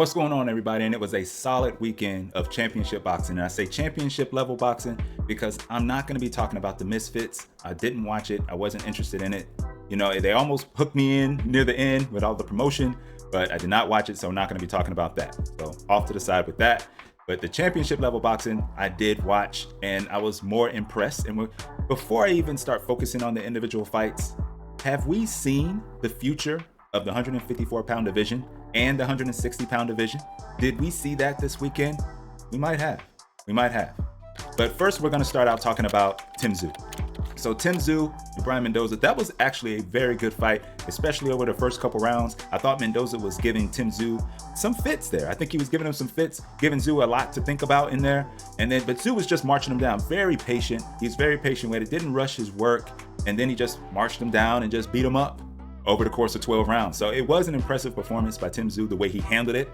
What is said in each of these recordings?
What's going on, everybody? And it was a solid weekend of championship boxing. And I say championship level boxing because I'm not going to be talking about the misfits. I didn't watch it. I wasn't interested in it. You know, they almost hooked me in near the end with all the promotion, but I did not watch it. So I'm not going to be talking about that. So off to the side with that. But the championship level boxing, I did watch and I was more impressed. And before I even start focusing on the individual fights, have we seen the future of the 154-pound division and the 160-pound division? Did we see that this weekend? We might have. But first, we're going to start out talking about Tszyu. So Tszyu and Brian Mendoza, that was actually a very good fight, especially over the first couple rounds. I thought Mendoza was giving Tszyu some fits there. I think he was giving him some fits, giving Tszyu a lot to think about in there. But Tszyu was just marching him down. Very patient. He's very patient with it. Didn't rush his work. And then he just marched him down and just beat him up over the course of 12 rounds. So it was an impressive performance by Tszyu, the way he handled it.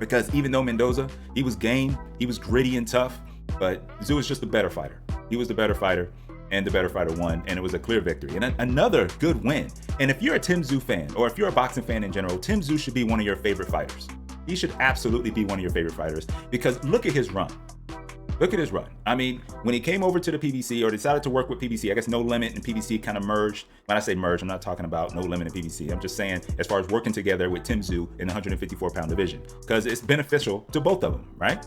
Because even though Mendoza, he was game, he was gritty and tough, but Tszyu was just the better fighter. He was the better fighter, and the better fighter won, and it was a clear victory. And another good win. And if you're a Tszyu fan, or if you're a boxing fan in general, Tszyu should be one of your favorite fighters. He should absolutely be one of your favorite fighters, because look at his run. Look at his run. I mean, when he came over to the PBC or decided to work with PBC, I guess No Limit and PBC kind of merged. When I say merged, I'm not talking about No Limit and PBC. I'm just saying as far as working together with Tszyu in the 154-pound division, because it's beneficial to both of them, right?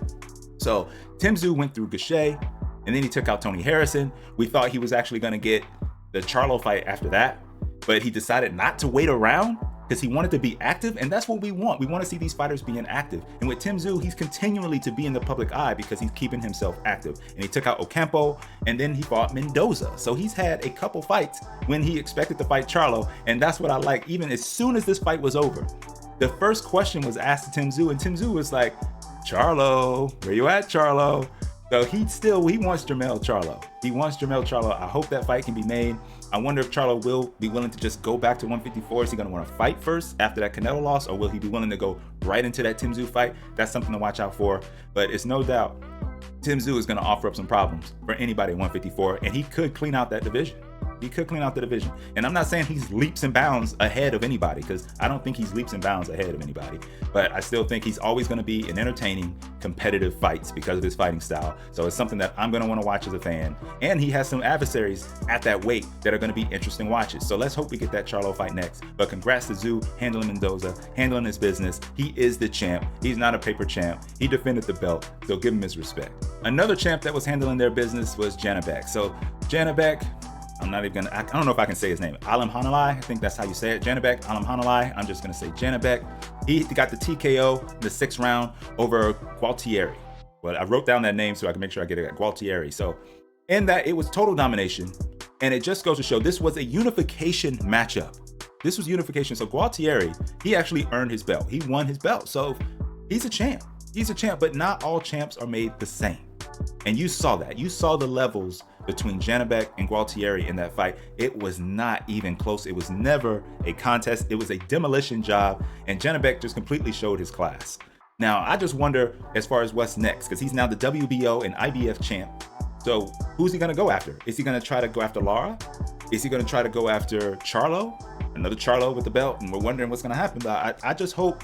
So Tszyu went through Gachet, and then he took out Tony Harrison. We thought he was actually going to get the Charlo fight after that, but he decided not to wait around because he wanted to be active, and that's what we want. We want to see these fighters being active. And with Tszyu, he's continually to be in the public eye because he's keeping himself active. And he took out Ocampo, and then he fought Mendoza. So he's had a couple fights when he expected to fight Charlo, and that's what I like. Even as soon as this fight was over, the first question was asked to Tszyu, and Tszyu was like, Charlo, where you at, Charlo? So he wants Jermell Charlo. He wants Jermell Charlo. I hope that fight can be made. I wonder if Charlo will be willing to just go back to 154. Is he going to want to fight first after that Canelo loss, or will he be willing to go right into that Tszyu fight? That's something to watch out for. But it's no doubt Tszyu is going to offer up some problems for anybody at 154, and he could clean out that division. He could clean out the division. And I'm not saying he's leaps and bounds ahead of anybody, because I don't think he's leaps and bounds ahead of anybody. But I still think he's always going to be in entertaining, competitive fights because of his fighting style. So it's something that I'm going to want to watch as a fan. And he has some adversaries at that weight that are going to be interesting watches. So let's hope we get that Charlo fight next. But congrats to Tszyu, handling Mendoza, handling his business. He is the champ. He's not a paper champ. He defended the belt. So give him his respect. Another champ that was handling their business was Janibek. So Janibek, I don't know if I can say his name. Alimkhanuly, I think that's how you say it. Janibek, Alimkhanuly. I'm just going to say Janibek. He got the TKO in the 6th round over Gualtieri. Well, I wrote down that name so I can make sure I get it. Gualtieri. So in that, it was total domination. And it just goes to show this was a unification matchup. This was unification. So Gualtieri, he actually earned his belt. He won his belt. So he's a champ. He's a champ, but not all champs are made the same. And you saw that. You saw the levels between Janibek and Gualtieri in that fight. It was not even close. It was never a contest. It was a demolition job, and Janibek just completely showed his class. Now, I just wonder as far as what's next, because he's now the WBO and IBF champ. So who's he going to go after? Is he going to try to go after Lara? Is he going to try to go after Charlo? Another Charlo with the belt, and we're wondering what's going to happen. But I just hope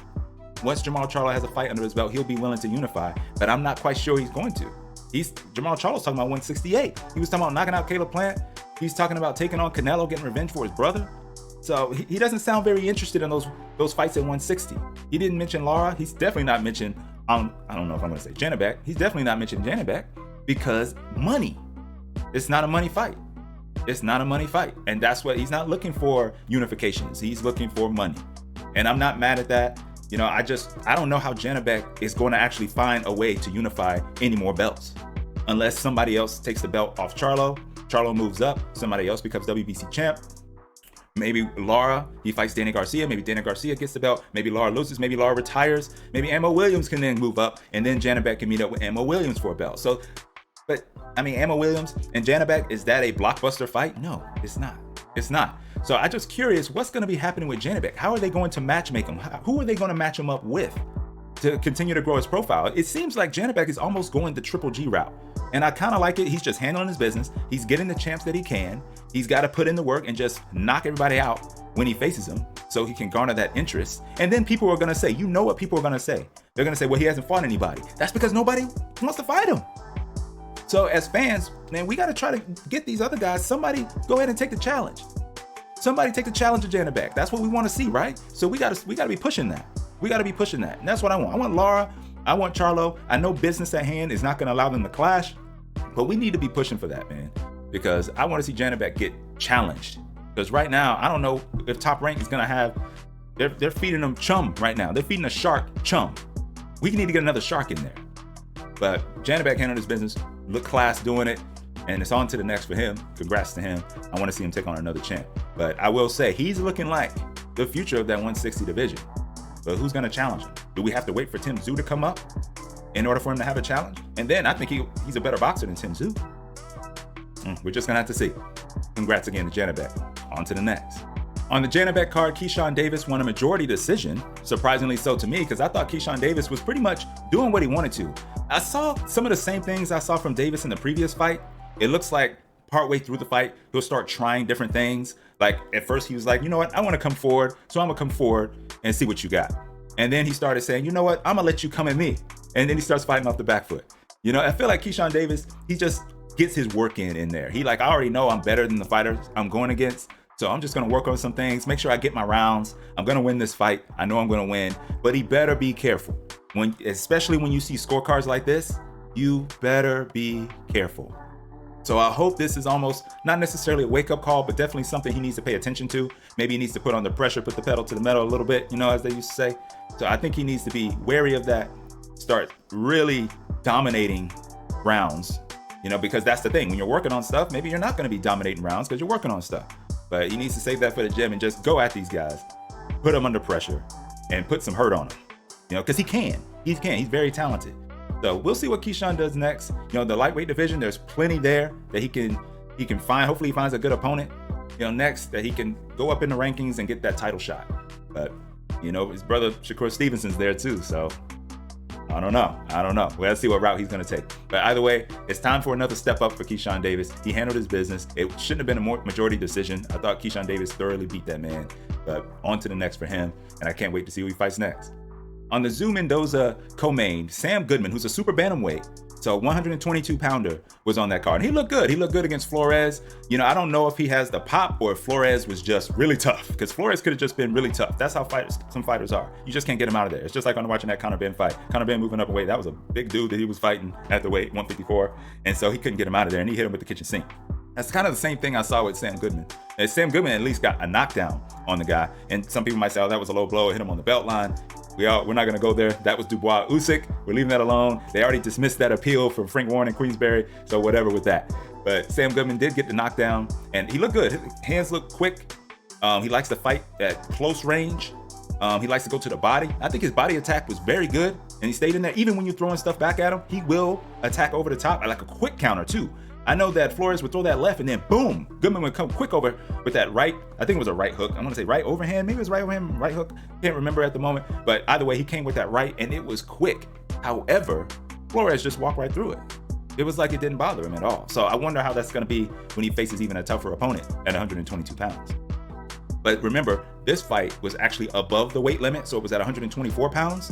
once Jermall Charlo has a fight under his belt, he'll be willing to unify, but I'm not quite sure he's going to. Jermall Charlo's talking about 168. He was talking about knocking out Caleb Plant. He's talking about taking on Canelo, getting revenge for his brother. So he doesn't sound very interested in those fights at 160. He didn't mention Lara. He's definitely not mentioned, I don't know if I'm going to say Janibek. He's definitely not mentioned Janibek because money. It's not a money fight. It's not a money fight. And that's what he's not looking for unifications. He's looking for money. And I'm not mad at that. You know, I don't know how Janibek is going to actually find a way to unify any more belts. Unless somebody else takes the belt off Charlo, Charlo moves up, somebody else becomes WBC champ. Maybe Lara, he fights Danny Garcia, maybe Danny Garcia gets the belt, maybe Lara loses, maybe Lara retires, maybe Ammo Williams can then move up, and then Janibek can meet up with Ammo Williams for a belt. So, but I mean, Ammo Williams and Janibek, is that a blockbuster fight? No, it's not. It's not. So I'm just curious what's going to be happening with Janibek. How are they going to matchmake him? Who are they going to match him up with to continue to grow his profile? It seems like Janibek is almost going the Triple G route. And I kind of like it. He's just handling his business. He's getting the champs that he can. He's got to put in the work and just knock everybody out when he faces them. so he can garner that interest. And then people are going to say, you know what people are going to say? They're going to say, well, he hasn't fought anybody. That's because nobody wants to fight him. So as fans, man, we got to try to get these other guys. Somebody go ahead and take the challenge. Somebody take the challenge of Janibek. That's what we want to see, right? So we got to be pushing that. We got to be pushing that. And that's what I want. I want Lara. I want Charlo. I know business at hand is not going to allow them to clash, but we need to be pushing for that, man, because I want to see Janibek get challenged. Because right now, I don't know if Top Rank is going to have, they're feeding them chum right now. They're feeding a shark chum. We need to get another shark in there. But Janibek handled his business, look class doing it, and it's on to the next for him. Congrats to him. I want to see him take on another champ. But I will say, he's looking like the future of that 160 division. But who's going to challenge him? Do we have to wait for Tszyu to come up in order for him to have a challenge? And then I think he's a better boxer than Tszyu. We're just going to have to see. Congrats again to Janibek. On to the next. On the Janibek card, Keyshawn Davis won a majority decision. Surprisingly so to me, because I thought Keyshawn Davis was pretty much doing what he wanted to. I saw some of the same things I saw from Davis in the previous fight. It looks like partway through the fight, he'll start trying different things. Like at first he was like, you know what, I want to come forward, so I'm gonna come forward and see what you got. And then he started saying, you know what, I'm gonna let you come at me. And then he starts fighting off the back foot. You know, I feel like Keyshawn Davis, he just gets his work in there. He like, I already know I'm better than the fighters I'm going against. So I'm just gonna work on some things, make sure I get my rounds. I'm gonna win this fight. I know I'm gonna win, but he better be careful. Especially when you see scorecards like this, you better be careful. So I hope this is almost not necessarily a wake-up call, but definitely something he needs to pay attention to. Maybe he needs to put on the pressure, put the pedal to the metal a little bit, you know, as they used to say. So I think he needs to be wary of that, start really dominating rounds, you know, because that's the thing. When you're working on stuff, maybe you're not going to be dominating rounds because you're working on stuff. But he needs to save that for the gym and just go at these guys, put them under pressure, and put some hurt on them, you know, because he can. He's very talented. So we'll see what Keyshawn does next. You know, the lightweight division, there's plenty there that he can find. Hopefully he finds a good opponent, you know, next that he can go up in the rankings and get that title shot. But, you know, his brother Shakur Stevenson's there too. So I don't know. We'll see what route he's going to take. But either way, it's time for another step up for Keyshawn Davis. He handled his business. It shouldn't have been a majority decision. I thought Keyshawn Davis thoroughly beat that man. But on to the next for him. And I can't wait to see who he fights next. On the Tszyu Mendoza co-main, Sam Goodman, who's a super bantamweight, so 122-pounder, was on that card. And he looked good. He looked good against Flores. You know, I don't know if he has the pop or if Flores was just really tough, because Flores could have just been really tough. That's how some fighters are. You just can't get him out of there. It's just like on watching that Conor Benn fight. Conor Benn moving up in weight. That was a big dude that he was fighting at the weight 154, and so he couldn't get him out of there, and he hit him with the kitchen sink. That's kind of the same thing I saw with Sam Goodman. And Sam Goodman at least got a knockdown on the guy, and some people might say, oh, that was a low blow. It hit him on the belt line. We're not going to go there. That was Dubois Usyk. We're leaving that alone. They already dismissed that appeal from Frank Warren and Queensberry, so whatever with that. But Sam Goodman did get the knockdown, and he looked good. His hands look quick. He likes to fight at close range. He likes to go to the body. I think his body attack was very good, and he stayed in there. Even when you're throwing stuff back at him, he will attack over the top, like a quick counter too. I know that Flores would throw that left and then boom, Goodman would come quick over with that right. I think it was a right hook. I want to say right overhand. Maybe it was right overhand, right hook. Can't remember at the moment. But either way, he came with that right and it was quick. However, Flores just walked right through it. It was like it didn't bother him at all. So I wonder how that's going to be when he faces even a tougher opponent at 122 pounds. But remember, this fight was actually above the weight limit. So it was at 124 pounds.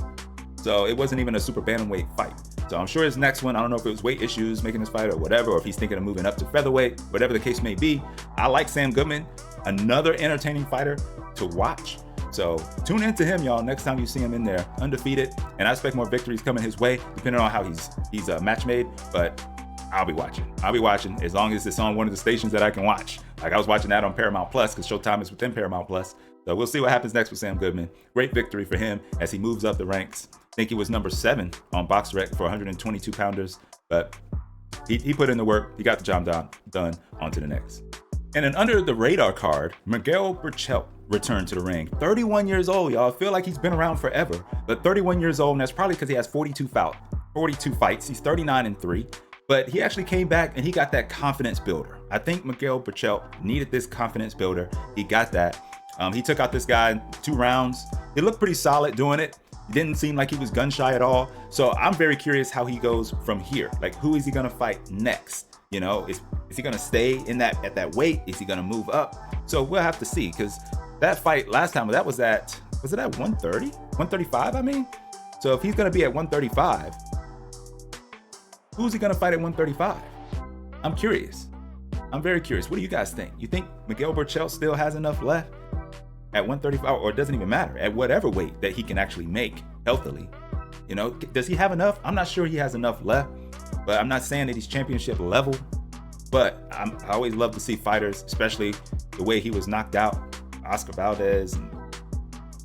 So it wasn't even a super bantamweight fight. So I'm sure his next one, I don't know if it was weight issues making this fight or whatever, or if he's thinking of moving up to featherweight, whatever the case may be. I like Sam Goodman, another entertaining fighter to watch. So tune into him, y'all, next time you see him in there, undefeated. And I expect more victories coming his way, depending on how he's match made. But I'll be watching as long as it's on one of the stations that I can watch. Like I was watching that on Paramount Plus because Showtime is within Paramount Plus. So we'll see what happens next with Sam Goodman. Great victory for him as he moves up the ranks. I think he was number 7 on BoxRec for 122 pounders, but he put in the work. He got the job done. On to the next. And an under the radar card, Miguel Berchelt returned to the ring. 31 years old, y'all. I feel like he's been around forever, but 31 years old, and that's probably because he has 42 fights. He's 39-3. But he actually came back and he got that confidence builder. I think Miguel Berchelt needed this confidence builder. He got that. He took out this guy in 2 rounds. He looked pretty solid doing it. Didn't seem like he was gun shy at all. So I'm very curious how he goes from here. Like, who is he gonna fight next? You know, is he gonna stay at that weight? Is he gonna move up? So we'll have to see, because that fight last time, was it at 130? 135, I mean? So if he's going to be at 135, who's he going to fight at 135? I'm curious. I'm very curious. What do you guys think? You think Miguel Berchelt still has enough left at 135, or it doesn't even matter, at whatever weight that he can actually make healthily? You know, does he have enough? I'm not sure he has enough left, but I'm not saying that he's championship level. But I always love to see fighters, especially the way he was knocked out, Oscar Valdez. And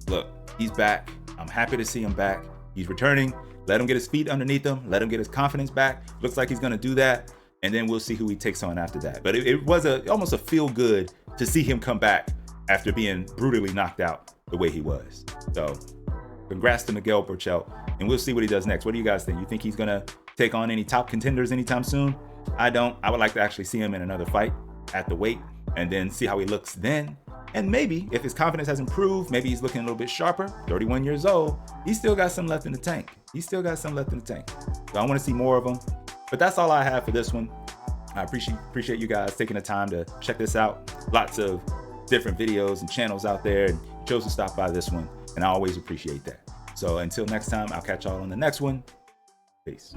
look, he's back. I'm happy to see him back. He's returning. Let him get his feet underneath him. Let him get his confidence back. Looks like he's going to do that. And then we'll see who he takes on after that. But it was almost a feel good to see him come back after being brutally knocked out the way he was. So congrats to Miguel Berchelt. And we'll see what he does next. What do you guys think? You think he's going to take on any top contenders anytime soon? I don't. I would like to actually see him in another fight at the weight and then see how he looks then. And maybe if his confidence has improved, maybe he's looking a little bit sharper. 31 years old. He's still got some left in the tank. So I want to see more of him. But that's all I have for this one. I appreciate you guys taking the time to check this out. Lots of different videos and channels out there, and you chose to stop by this one, and I always appreciate that. So until next time, I'll catch y'all on the next one. Peace.